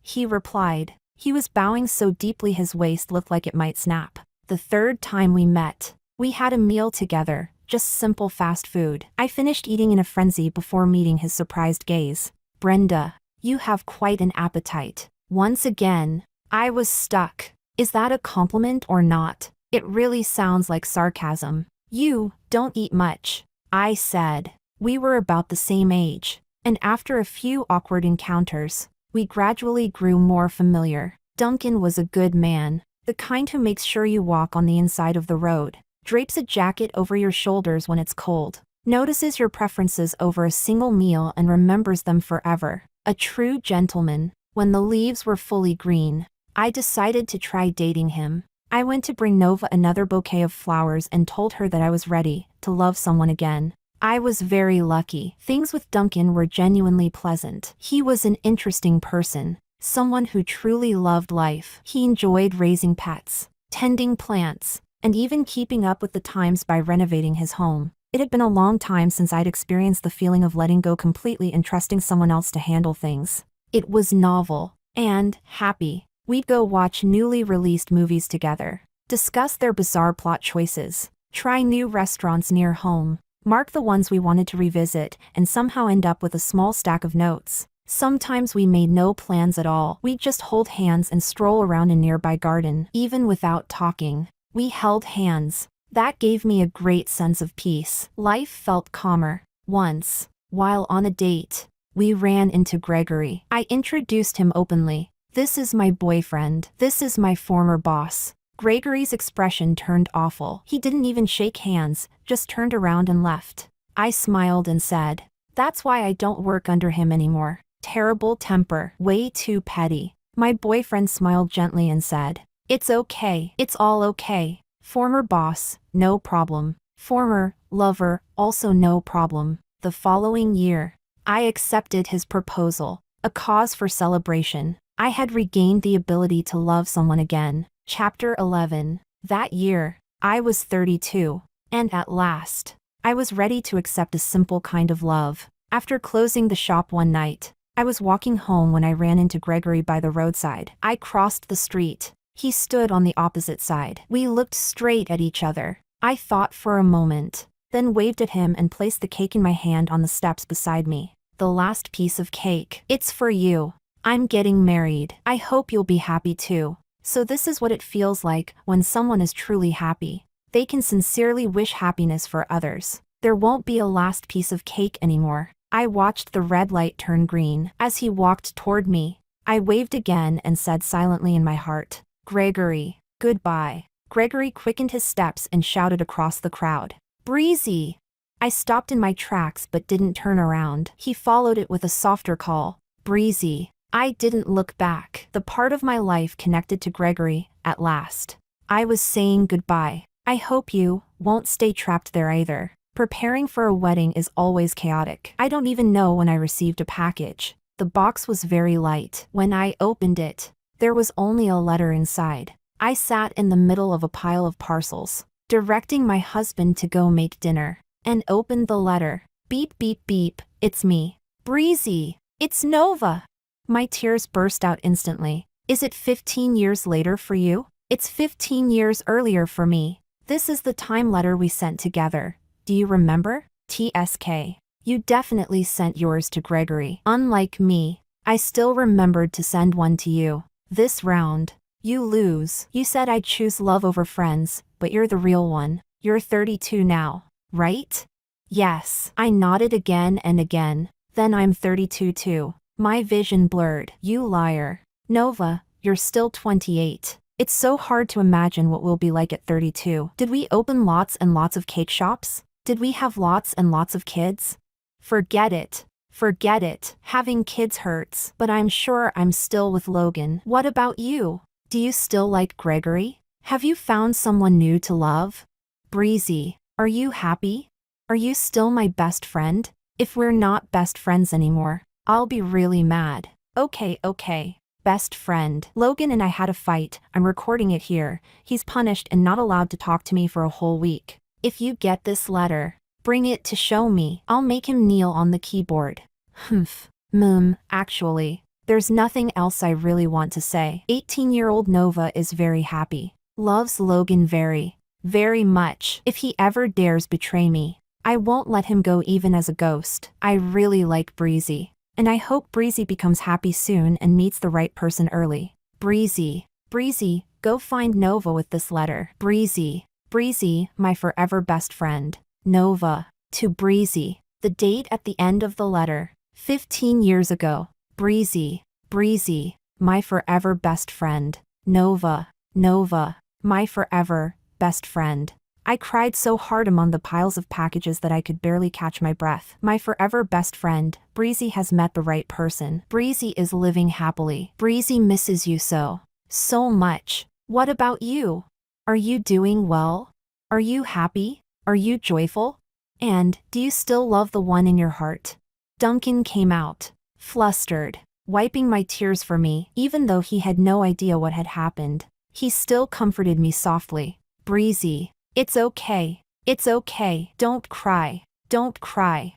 he replied. He was bowing so deeply his waist looked like it might snap. The third time we met, we had a meal together, just simple fast food. I finished eating in a frenzy before meeting his surprised gaze. "Brenda, you have quite an appetite." Once again, I was stuck. Is that a compliment or not? It really sounds like sarcasm. "You don't eat much," I said. We were about the same age, and after a few awkward encounters, we gradually grew more familiar. Duncan was a good man, the kind who makes sure you walk on the inside of the road, drapes a jacket over your shoulders when it's cold, notices your preferences over a single meal and remembers them forever. A true gentleman. When the leaves were fully green, I decided to try dating him. I went to bring Nova another bouquet of flowers and told her that I was ready to love someone again. I was very lucky. Things with Duncan were genuinely pleasant. He was an interesting person, someone who truly loved life. He enjoyed raising pets, tending plants, and even keeping up with the times by renovating his home. It had been a long time since I'd experienced the feeling of letting go completely and trusting someone else to handle things. It was novel and happy. We'd go watch newly released movies together, discuss their bizarre plot choices, try new restaurants near home, mark the ones we wanted to revisit, and somehow end up with a small stack of notes. Sometimes we made no plans at all. We'd just hold hands and stroll around a nearby garden. Even without talking, we held hands. That gave me a great sense of peace. Life felt calmer. Once, while on a date, we ran into Gregory. I introduced him openly. "This is my boyfriend. This is my former boss." Gregory's expression turned awful. He didn't even shake hands, just turned around and left. I smiled and said, "That's why I don't work under him anymore. Terrible temper. Way too petty." My boyfriend smiled gently and said, "It's okay. It's all okay. Former boss, no problem. Former lover, also no problem." The following year, I accepted his proposal, a cause for celebration. I had regained the ability to love someone again. Chapter 11. That year, I was 32, and at last, I was ready to accept a simple kind of love. After closing the shop one night, I was walking home when I ran into Gregory by the roadside. I crossed the street. He stood on the opposite side. We looked straight at each other. I thought for a moment, then waved at him and placed the cake in my hand on the steps beside me. The last piece of cake. It's for you. I'm getting married. I hope you'll be happy too. So this is what it feels like when someone is truly happy. They can sincerely wish happiness for others. There won't be a last piece of cake anymore. I watched the red light turn green. As he walked toward me, I waved again and said silently in my heart, "Gregory, goodbye." Gregory quickened his steps and shouted across the crowd, "Breezy!" I stopped in my tracks but didn't turn around. He followed it with a softer call, "Breezy." I didn't look back. The part of my life connected to Gregory, at last. I was saying goodbye. I hope you won't stay trapped there either. Preparing for a wedding is always chaotic. I don't even know when I received a package. The box was very light. When I opened it, there was only a letter inside. I sat in the middle of a pile of parcels, directing my husband to go make dinner, and opened the letter. Beep beep beep, it's me. Breezy, it's Nova. My tears burst out instantly. Is it 15 years later for you? It's 15 years earlier for me. This is the time letter we sent together. Do you remember? TSK. You definitely sent yours to Gregory. Unlike me, I still remembered to send one to you. This round, you lose. You said I'd choose love over friends, but you're the real one. You're 32 now, right? Yes. I nodded again and again. Then I'm 32 too. My vision blurred. You liar. Nova, you're still 28. It's so hard to imagine what we'll be like at 32. Did we open lots and lots of cake shops? Did we have lots and lots of kids? Forget it. Forget it. Having kids hurts, but I'm sure I'm still with Logan. What about you? Do you still like Gregory? Have you found someone new to love? Breezy, are you happy? Are you still my best friend? If we're not best friends anymore, I'll be really mad. Okay. Best friend. Logan and I had a fight. I'm recording it here. He's punished and not allowed to talk to me for a whole week. If you get this letter, bring it to show me. I'll make him kneel on the keyboard. Actually, there's nothing else I really want to say. 18-year-old Nova is very happy. Loves Logan very, very much. If he ever dares betray me, I won't let him go even as a ghost. I really like Breezy, and I hope Breezy becomes happy soon and meets the right person early. Breezy, go find Nova with this letter. Breezy, my forever best friend. Nova, to Breezy. The date at the end of the letter, 15 years ago. Breezy, my forever best friend. Nova, my forever best friend. I cried so hard among the piles of packages that I could barely catch my breath. My forever best friend, Breezy has met the right person. Breezy is living happily. Breezy misses you so much. What about you? Are you doing well? Are you happy? Are you joyful? And do you still love the one in your heart? Duncan came out, flustered, wiping my tears for me. Even though he had no idea what had happened, he still comforted me softly. Breezy, it's okay. Don't cry.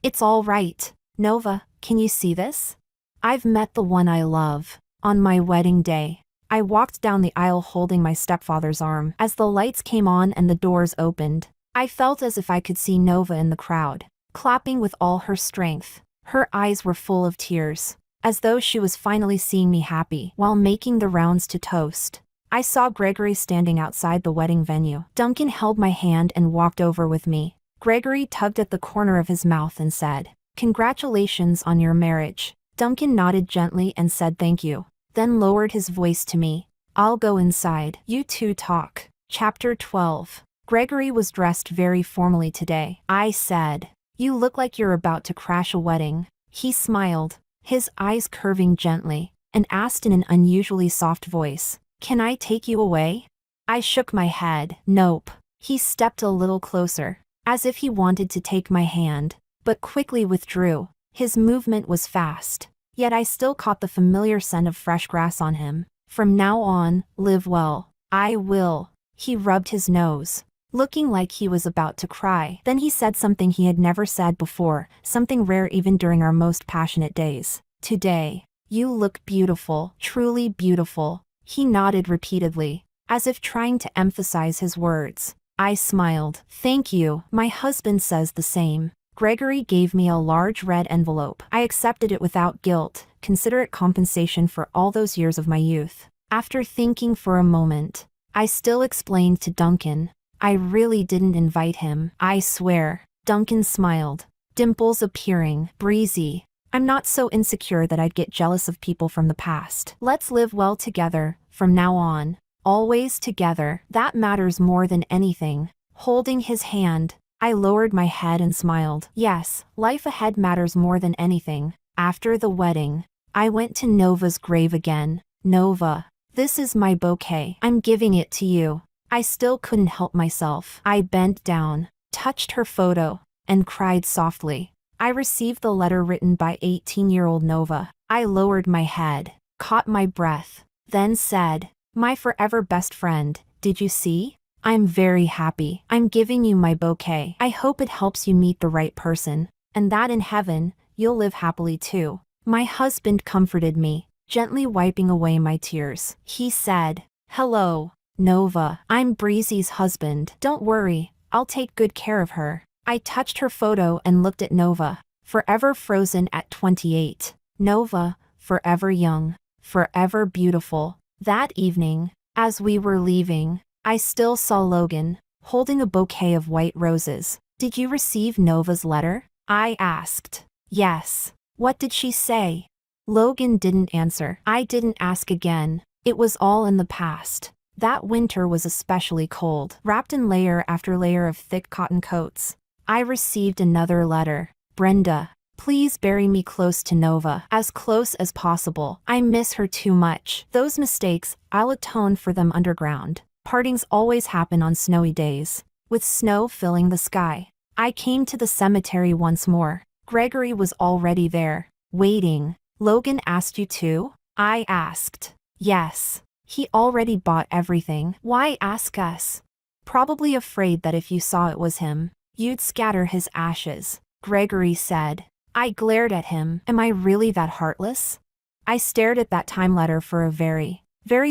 It's all right. Nova, can you see this? I've met the one I love. On my wedding day. I walked down the aisle holding my stepfather's arm. As the lights came on and the doors opened, I felt as if I could see Nova in the crowd, clapping with all her strength. Her eyes were full of tears, as though she was finally seeing me happy. While making the rounds to toast, I saw Gregory standing outside the wedding venue. Duncan held my hand and walked over with me. Gregory tugged at the corner of his mouth and said, "Congratulations on your marriage." Duncan nodded gently and said thank you, then lowered his voice to me. "I'll go inside. You two talk." Chapter 12. Gregory was dressed very formally today. I said, "You look like you're about to crash a wedding." He smiled, his eyes curving gently, and asked in an unusually soft voice, "Can I take you away?" I shook my head. Nope. He stepped a little closer, as if he wanted to take my hand, but quickly withdrew. His movement was fast, yet I still caught the familiar scent of fresh grass on him. "From now on, live well." "I will." He rubbed his nose. looking like he was about to cry. Then he said something he had never said before, something rare even during our most passionate days. "Today, you look beautiful, truly beautiful." He nodded repeatedly, as if trying to emphasize his words. I smiled. "Thank you. My husband says the same." Gregory gave me a large red envelope. I accepted it without guilt, consider it compensation for all those years of my youth. After thinking for a moment, I still explained to Duncan. "I really didn't invite him, I swear." Duncan smiled, dimples appearing. "Breezy, I'm not so insecure that I'd get jealous of people from the past. Let's live well together, from now on. Always together. That matters more than anything." Holding his hand, I lowered my head and smiled. Yes, life ahead matters more than anything. After the wedding, I went to Nova's grave again. "Nova, this is my bouquet. I'm giving it to you." I still couldn't help myself. I bent down, touched her photo, and cried softly. I received the letter written by 18-year-old Nova. I lowered my head, caught my breath, then said, "My forever best friend, did you see? I'm very happy. I'm giving you my bouquet. I hope it helps you meet the right person, and that in heaven, you'll live happily too." My husband comforted me, gently wiping away my tears. He said, "Hello, Nova. I'm Breezy's husband. Don't worry, I'll take good care of her." I touched her photo and looked at Nova, forever frozen at 28. Nova, forever young, forever beautiful. That evening, as we were leaving, I still saw Logan, holding a bouquet of white roses. "Did you receive Nova's letter?" I asked. "Yes." "What did she say?" Logan didn't answer. I didn't ask again. It was all in the past. That winter was especially cold, wrapped in layer after layer of thick cotton coats. I received another letter. "Brenda, please bury me close to Nova, as close as possible. I miss her too much. Those mistakes, I'll atone for them underground." Partings always happen on snowy days, with snow filling the sky. I came to the cemetery once more. Gregory was already there, waiting. "Logan asked you too?" I asked. "Yes. He already bought everything. Why ask us?" "Probably afraid that if you saw it was him, you'd scatter his ashes," Gregory said. I glared at him. Am I really that heartless? I stared at that time letter for a very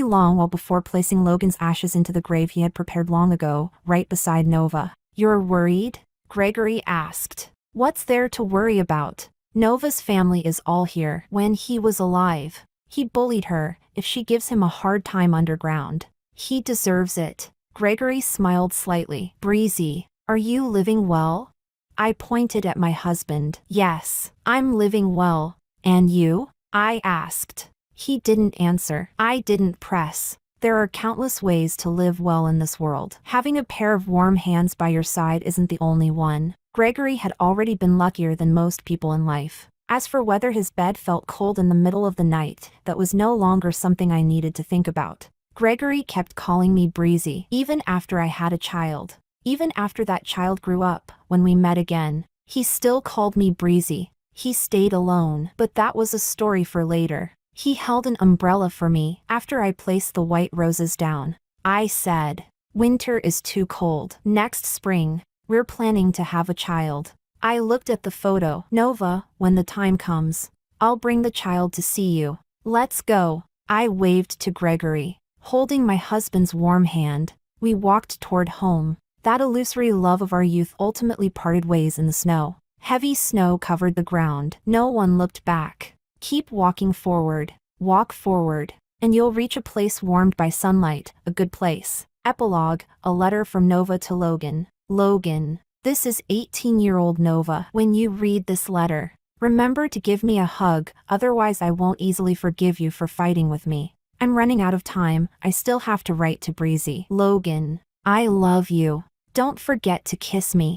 long while before placing Logan's ashes into the grave he had prepared long ago, right beside Nova. "You're worried?" Gregory asked. "What's there to worry about? Nova's family is all here. When he was alive, he bullied her. If she gives him a hard time underground, he deserves it." Gregory smiled slightly. "Breezy, are you living well?" I pointed at my husband. "Yes, I'm living well. And you?" I asked. He didn't answer. I didn't press. There are countless ways to live well in this world. Having a pair of warm hands by your side isn't the only one. Gregory had already been luckier than most people in life. As for whether his bed felt cold in the middle of the night, that was no longer something I needed to think about. Gregory kept calling me Breezy, even after I had a child. Even after that child grew up, when we met again, he still called me Breezy. He stayed alone, but that was a story for later. He held an umbrella for me after I placed the white roses down. I said, "Winter is too cold. Next spring, we're planning to have a child." I looked at the photo. "Nova, when the time comes, I'll bring the child to see you. Let's go." I waved to Gregory. Holding my husband's warm hand, we walked toward home. That illusory love of our youth ultimately parted ways in the snow. Heavy snow covered the ground. No one looked back. Keep walking forward. Walk forward, and you'll reach a place warmed by sunlight, a good place. Epilogue, a letter from Nova to Logan. Logan, this is 18-year-old Nova. When you read this letter, remember to give me a hug, otherwise I won't easily forgive you for fighting with me. I'm running out of time. I still have to write to Breezy. Logan, I love you. Don't forget to kiss me.